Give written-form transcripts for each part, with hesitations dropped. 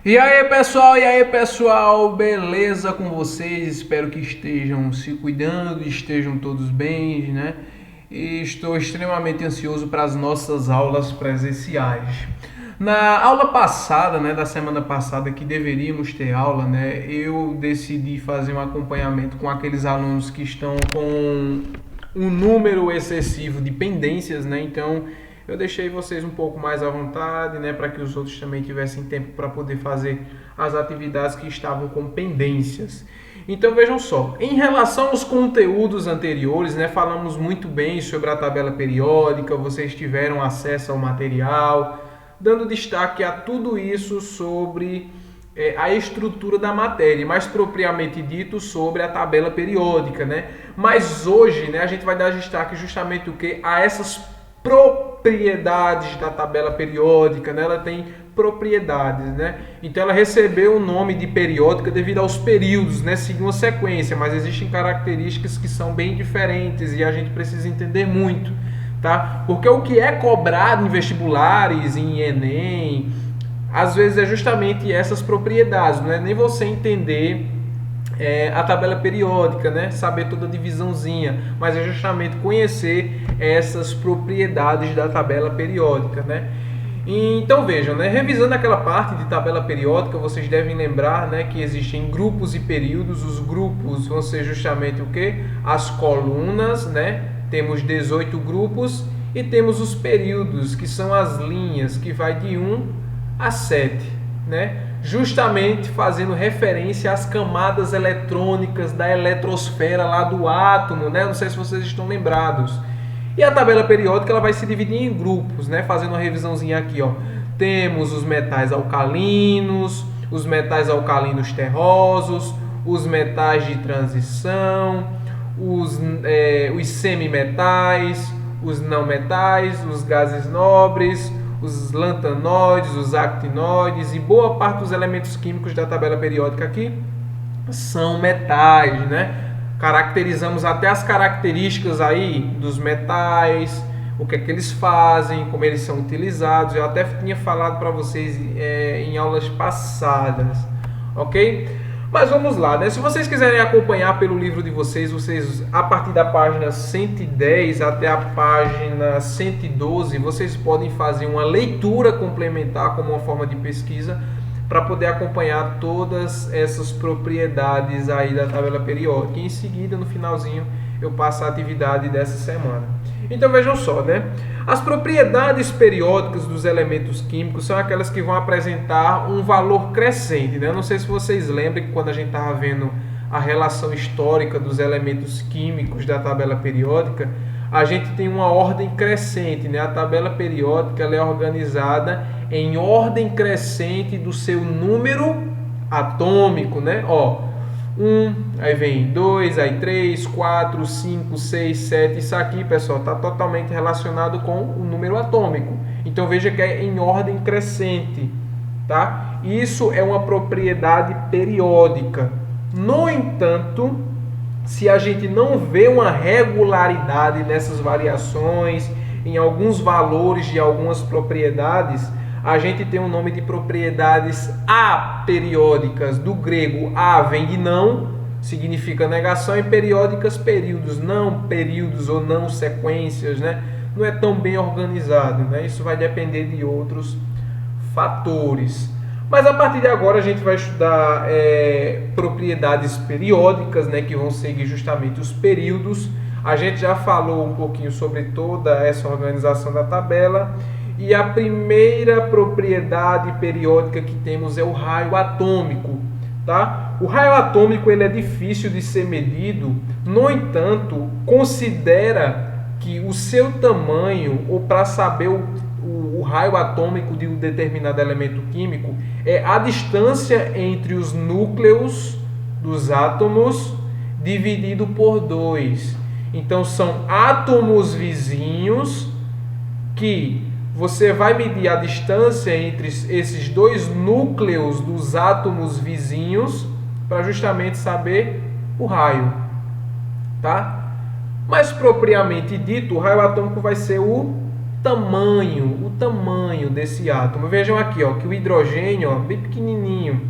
E aí pessoal, beleza com vocês? Espero que estejam se cuidando, estejam todos bem, né? E estou extremamente ansioso para as nossas aulas presenciais. Na aula passada, né, da semana passada, que deveríamos ter aula, né, eu decidi fazer um acompanhamento com aqueles alunos que estão com um número excessivo de pendências, né? Então eu deixei vocês um pouco mais à vontade, né, para que os outros também tivessem tempo para poder fazer as atividades que estavam com pendências. Então vejam só, em relação aos conteúdos anteriores, né, falamos muito bem sobre a tabela periódica, vocês tiveram acesso ao material, dando destaque a tudo isso sobre a estrutura da matéria, mais propriamente dito sobre a tabela periódica, né? Mas hoje, né, a gente vai dar destaque justamente o que a essas propriedades da tabela periódica, né? Ela tem propriedades, né? Então ela recebeu o nome de periódica devido aos períodos, né? Seguindo uma sequência, mas existem características que são bem diferentes e a gente precisa entender muito, tá? Porque o que é cobrado em vestibulares, em Enem, às vezes é justamente essas propriedades, não é nem você entender a tabela periódica, né? Saber toda a divisãozinha, mas é justamente conhecer essas propriedades da tabela periódica, né? Então vejam, né? Revisando aquela parte de tabela periódica, vocês devem lembrar, né, que existem grupos e períodos. Os grupos vão ser justamente o que? As colunas, né? Temos 18 grupos e temos os períodos, que são as linhas, que vai de 1 a 7, né? Justamente fazendo referência às camadas eletrônicas da eletrosfera lá do átomo, né? Não sei se vocês estão lembrados. E a tabela periódica ela vai se dividir em grupos, né? Fazendo uma revisãozinha aqui, ó. Temos os metais alcalinos, os metais alcalinos terrosos, os metais de transição, os semimetais, os não metais, os gases nobres, os lantanoides, os actinoides e boa parte dos elementos químicos da tabela periódica aqui são metais, né? Caracterizamos até as características aí dos metais, o que é que eles fazem, como eles são utilizados. Eu até tinha falado para vocês em aulas passadas, ok? Mas vamos lá, né? Se vocês quiserem acompanhar pelo livro de vocês, a partir da página 110 até a página 112, vocês podem fazer uma leitura complementar como uma forma de pesquisa para poder acompanhar todas essas propriedades aí da tabela periódica. E em seguida, no finalzinho, eu passo a atividade dessa semana. Então vejam só, né? As propriedades periódicas dos elementos químicos são aquelas que vão apresentar um valor crescente, né? Eu não sei se vocês lembram que quando a gente estava vendo a relação histórica dos elementos químicos da tabela periódica, a gente tem uma ordem crescente, né? A tabela periódica ela é organizada em ordem crescente do seu número atômico, né? Ó, 1, aí vem 2, aí 3, 4, 5, 6, 7. Isso aqui, pessoal, está totalmente relacionado com o número atômico. Então veja que é em ordem crescente, tá? Isso é uma propriedade periódica. No entanto, se a gente não vê uma regularidade nessas variações, em alguns valores de algumas propriedades, a gente tem o nome de propriedades aperiódicas. Do grego a vem de não, significa negação, e periódicas períodos, não períodos ou não sequências, né? Não é tão bem organizado, né? Isso vai depender de outros fatores. Mas a partir de agora a gente vai estudar propriedades periódicas, né, que vão seguir justamente os períodos. A gente já falou um pouquinho sobre toda essa organização da tabela. E a primeira propriedade periódica que temos é o raio atômico, tá? O raio atômico ele é difícil de ser medido, no entanto, considera que o seu tamanho, ou para saber o raio atômico de um determinado elemento químico, é a distância entre os núcleos dos átomos dividido por 2. Então, são átomos vizinhos que você vai medir a distância entre esses dois núcleos dos átomos vizinhos para justamente saber o raio, tá? Mas propriamente dito, o raio atômico vai ser o o tamanho desse átomo. Vejam aqui, ó, que o hidrogênio, ó, bem pequenininho.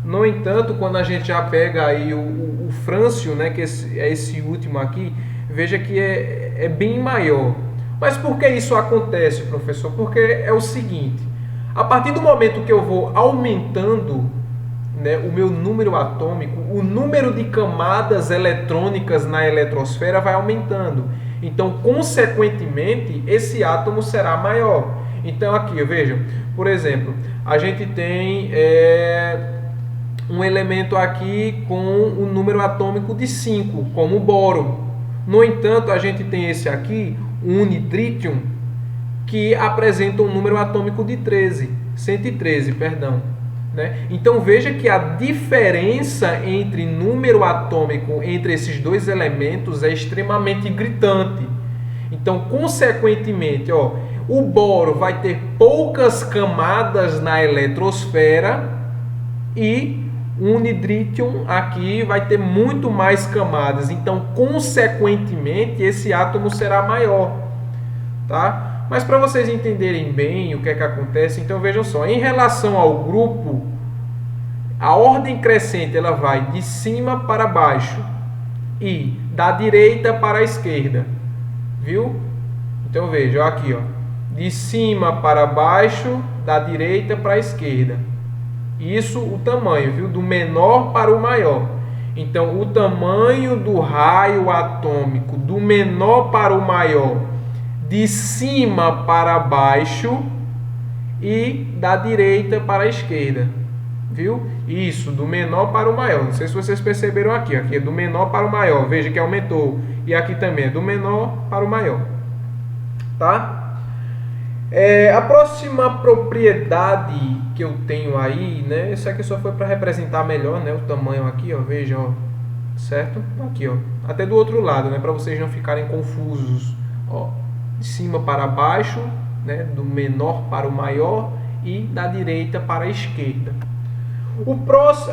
No entanto, quando a gente já pega aí o frâncio, né, que é esse último aqui, veja que é bem maior. Mas por que isso acontece, professor? Porque é o seguinte, a partir do momento que eu vou aumentando, né, o meu número atômico, o número de camadas eletrônicas na eletrosfera vai aumentando. Então, consequentemente, esse átomo será maior. Então, aqui, vejam, por exemplo, a gente tem um elemento aqui com um número atômico de 5, como o boro. No entanto, a gente tem esse aqui, o unidrítium, que apresenta um número atômico de 113, perdão. Né? Então veja que a diferença entre número atômico entre esses dois elementos é extremamente gritante. Então, consequentemente, ó, o boro vai ter poucas camadas na eletrosfera e o unidrítium aqui vai ter muito mais camadas. Então, consequentemente, esse átomo será maior. Tá? Mas para vocês entenderem bem o que é que acontece, então vejam só, em relação ao grupo, a ordem crescente ela vai de cima para baixo e da direita para a esquerda, viu? Então vejam aqui, ó, de cima para baixo, da direita para a esquerda. Isso o tamanho, viu? Do menor para o maior. Então o tamanho do raio atômico do menor para o maior, de cima para baixo e da direita para a esquerda, viu? Isso, do menor para o maior. Não sei se vocês perceberam aqui, aqui é do menor para o maior, veja que aumentou. E aqui também é do menor para o maior, tá? A próxima propriedade que eu tenho aí, né? Isso aqui só foi para representar melhor, né? O tamanho aqui, ó, veja, ó, certo? Aqui, ó, até do outro lado, né? Para vocês não ficarem confusos, ó. De cima para baixo, né, do menor para o maior e da direita para a esquerda.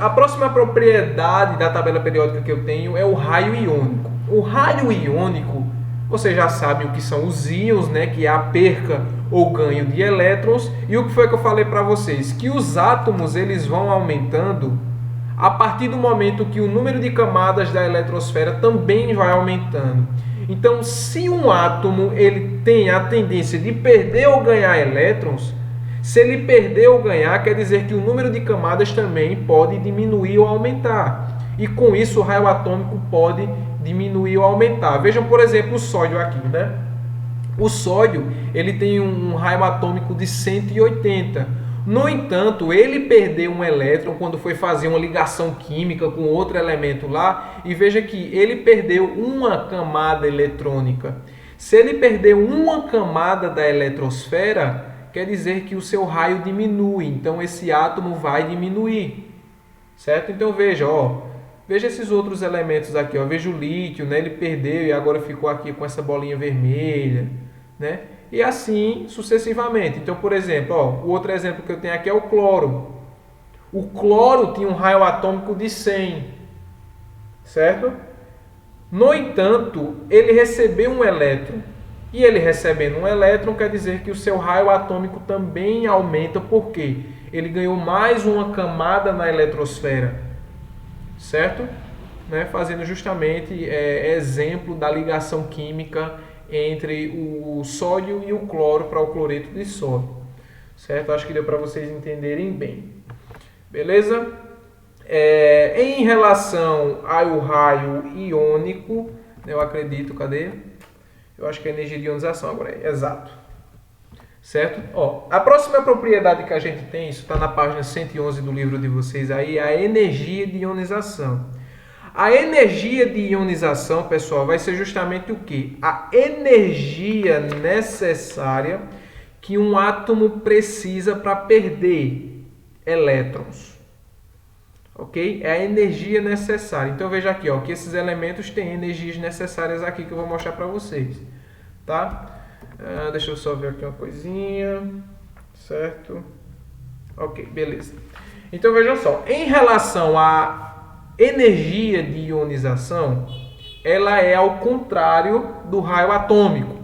A próxima propriedade da tabela periódica que eu tenho é o raio iônico. O raio iônico, vocês já sabem o que são os íons, né, que é a perca ou ganho de elétrons. E o que foi que eu falei para vocês? Que os átomos eles vão aumentando a partir do momento que o número de camadas da eletrosfera também vai aumentando. Então, se um átomo ele tem a tendência de perder ou ganhar elétrons, se ele perder ou ganhar, quer dizer que o número de camadas também pode diminuir ou aumentar. E com isso o raio atômico pode diminuir ou aumentar. Vejam, por exemplo, o sódio aqui, né? O sódio ele tem um raio atômico de 180. No entanto, ele perdeu um elétron quando foi fazer uma ligação química com outro elemento lá, e veja que ele perdeu uma camada eletrônica. Se ele perdeu uma camada da eletrosfera, quer dizer que o seu raio diminui, então esse átomo vai diminuir, certo? Então veja, ó, veja esses outros elementos aqui, ó, veja o lítio, né? Ele perdeu e agora ficou aqui com essa bolinha vermelha, né? E assim sucessivamente. Então, por exemplo, ó, o outro exemplo que eu tenho aqui é o cloro. O cloro tinha um raio atômico de 100, certo? No entanto, ele recebeu um elétron. E ele recebendo um elétron quer dizer que o seu raio atômico também aumenta, porque ele ganhou mais uma camada na eletrosfera, certo? Né? Fazendo justamente exemplo da ligação química entre o sódio e o cloro para o cloreto de sódio, certo? Acho que deu para vocês entenderem bem, beleza? Em relação ao raio iônico, eu acredito, cadê? Eu acho que é energia de ionização agora, exato, certo? Ó, a próxima propriedade que a gente tem, isso está na página 111 do livro de vocês aí, é a energia de ionização. A energia de ionização, pessoal, vai ser justamente o quê? A energia necessária que um átomo precisa para perder elétrons. Ok? É a energia necessária. Então veja aqui, ó, que esses elementos têm energias necessárias aqui que eu vou mostrar para vocês. Tá? Deixa eu só ver aqui uma coisinha. Certo? Ok, beleza. Então vejam só, em relação a energia de ionização, ela é ao contrário do raio atômico,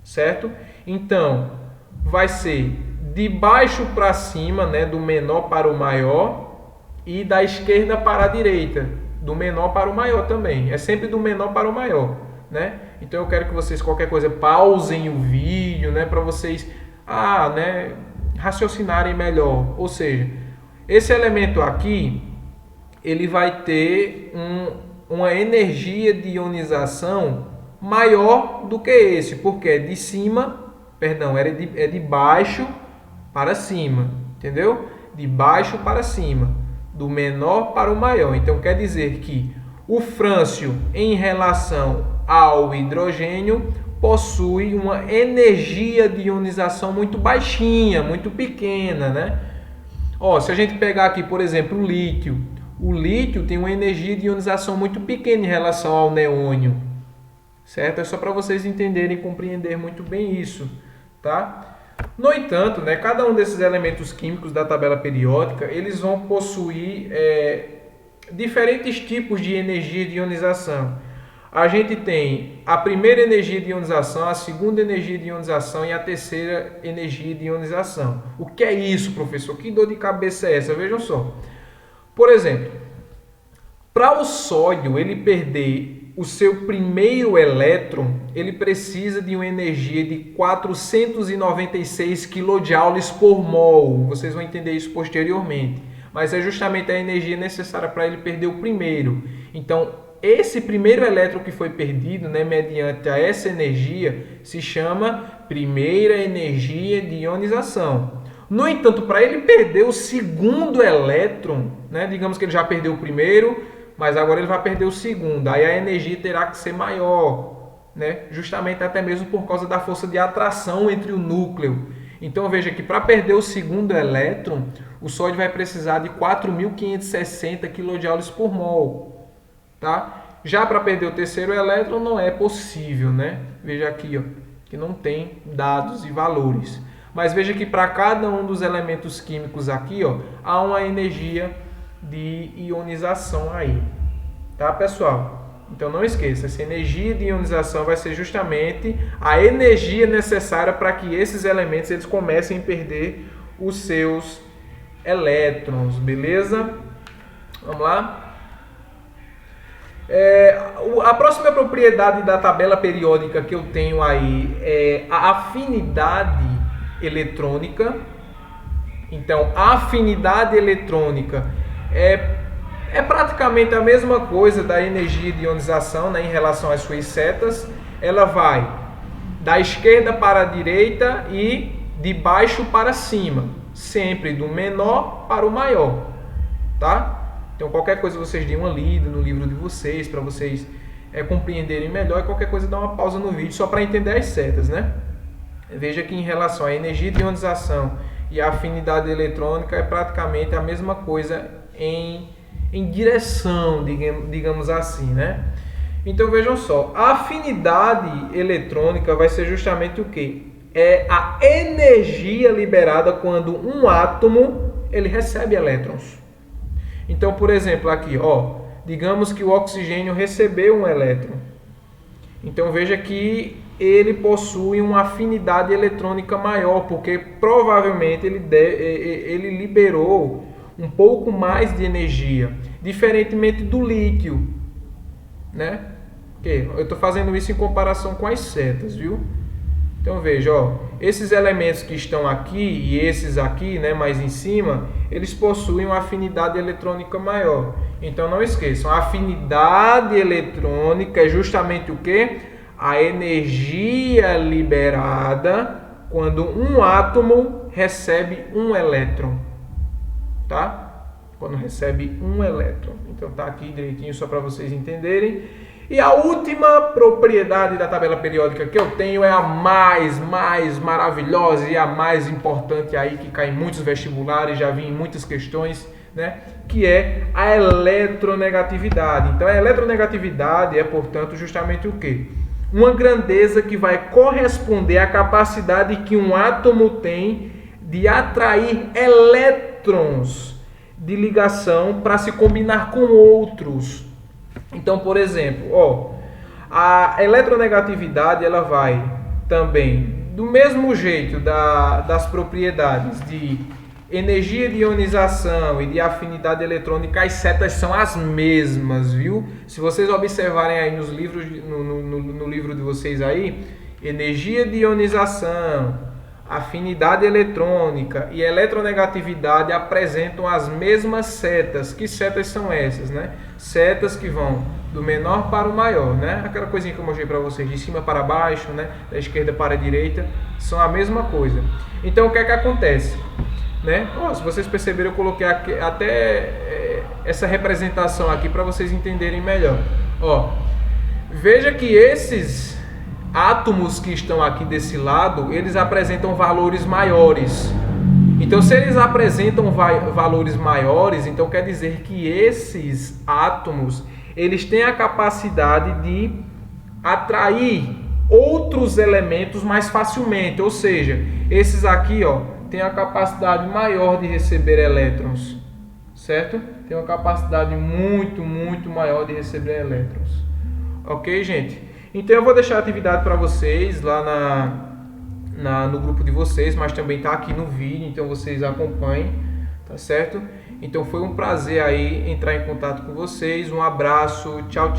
certo? Então, vai ser de baixo para cima, né, do menor para o maior, e da esquerda para a direita, do menor para o maior também. É sempre do menor para o maior, né? Então eu quero que vocês, qualquer coisa, pausem o vídeo, né, para vocês né, raciocinarem melhor. Ou seja, esse elemento aqui, ele vai ter uma energia de ionização maior do que esse, porque é de cima, perdão, é de baixo para cima, entendeu? De baixo para cima, do menor para o maior. Então quer dizer que o frâncio em relação ao hidrogênio possui uma energia de ionização muito baixinha, muito pequena, né? Se a gente pegar aqui, por exemplo, o lítio tem uma energia de ionização muito pequena em relação ao neônio, certo? É só para vocês entenderem e compreender muito bem isso, tá? No entanto, né, cada um desses elementos químicos da tabela periódica, eles vão possuir diferentes tipos de energia de ionização. A gente tem a primeira energia de ionização, a segunda energia de ionização e a terceira energia de ionização. O que é isso, professor? Que dor de cabeça é essa? Vejam só. Por exemplo, para o sódio ele perder o seu primeiro elétron, ele precisa de uma energia de 496 kJ por mol. Vocês vão entender isso posteriormente. Mas é justamente a energia necessária para ele perder o primeiro. Então, esse primeiro elétron que foi perdido, né, mediante essa energia, se chama primeira energia de ionização. No entanto, para ele perder o segundo elétron, né, digamos que ele já perdeu o primeiro, mas agora ele vai perder o segundo. Aí a energia terá que ser maior, né, justamente até mesmo por causa da força de atração entre o núcleo. Então veja que para perder o segundo elétron, o sódio vai precisar de 4.560 kJ por mol. Tá? Já para perder o terceiro elétron não é possível, né? Veja aqui, que não tem dados e valores. Mas veja que para cada um dos elementos químicos aqui, há uma energia de ionização aí. Tá, pessoal? Então não esqueça, essa energia de ionização vai ser justamente a energia necessária para que esses elementos eles comecem a perder os seus elétrons, beleza? Vamos lá? A próxima propriedade da tabela periódica que eu tenho aí é a afinidade eletrônica. Então, a afinidade eletrônica é praticamente a mesma coisa da energia de ionização, né, em relação às suas setas. Ela vai da esquerda para a direita e de baixo para cima, sempre do menor para o maior, tá? Então, qualquer coisa vocês deem uma lida no livro de vocês, para vocês compreenderem melhor, e qualquer coisa dá uma pausa no vídeo, só para entender as setas, né? Veja que em relação à energia de ionização e à afinidade eletrônica é praticamente a mesma coisa em direção, digamos assim, né? Então, vejam só, a afinidade eletrônica vai ser justamente o quê? É a energia liberada quando um átomo ele recebe elétrons. Então, por exemplo, aqui, digamos que o oxigênio recebeu um elétron. Então, veja que ele possui uma afinidade eletrônica maior, porque provavelmente ele liberou um pouco mais de energia, diferentemente do lítio, né? Eu estou fazendo isso em comparação com as setas, viu? Então veja, esses elementos que estão aqui e esses aqui, né, mais em cima, eles possuem uma afinidade eletrônica maior. Então não esqueçam, a afinidade eletrônica é justamente o quê? A energia liberada quando um átomo recebe um elétron, tá? Quando recebe um elétron. Então tá aqui direitinho só para vocês entenderem. E a última propriedade da tabela periódica que eu tenho é a mais maravilhosa e a mais importante aí, que cai em muitos vestibulares, já vi em muitas questões, né? Que é a eletronegatividade. Então a eletronegatividade é, portanto, justamente o quê? Uma grandeza que vai corresponder à capacidade que um átomo tem de atrair elétrons de ligação para se combinar com outros. Então, por exemplo, a eletronegatividade ela vai também do mesmo jeito das propriedades de energia de ionização e de afinidade eletrônica, as setas são as mesmas, viu? Se vocês observarem aí nos livros, no livro de vocês aí, energia de ionização, afinidade eletrônica e eletronegatividade apresentam as mesmas setas. Que setas são essas, né? Setas que vão do menor para o maior, né? Aquela coisinha que eu mostrei para vocês, de cima para baixo, né? Da esquerda para a direita, são a mesma coisa. Então, o que é que acontece? Né? Se vocês perceberam, eu coloquei aqui, até essa representação aqui para vocês entenderem melhor. Veja que esses átomos que estão aqui desse lado, eles apresentam valores maiores. Então, se eles apresentam valores maiores, então quer dizer que esses átomos, eles têm a capacidade de atrair outros elementos mais facilmente. Ou seja, esses aqui, tem a capacidade maior de receber elétrons, certo? Tem uma capacidade muito, muito maior de receber elétrons. Ok, gente? Então eu vou deixar a atividade para vocês lá no grupo de vocês, mas também está aqui no vídeo, então vocês acompanhem, tá certo? Então foi um prazer aí entrar em contato com vocês. Um abraço, tchau, tchau.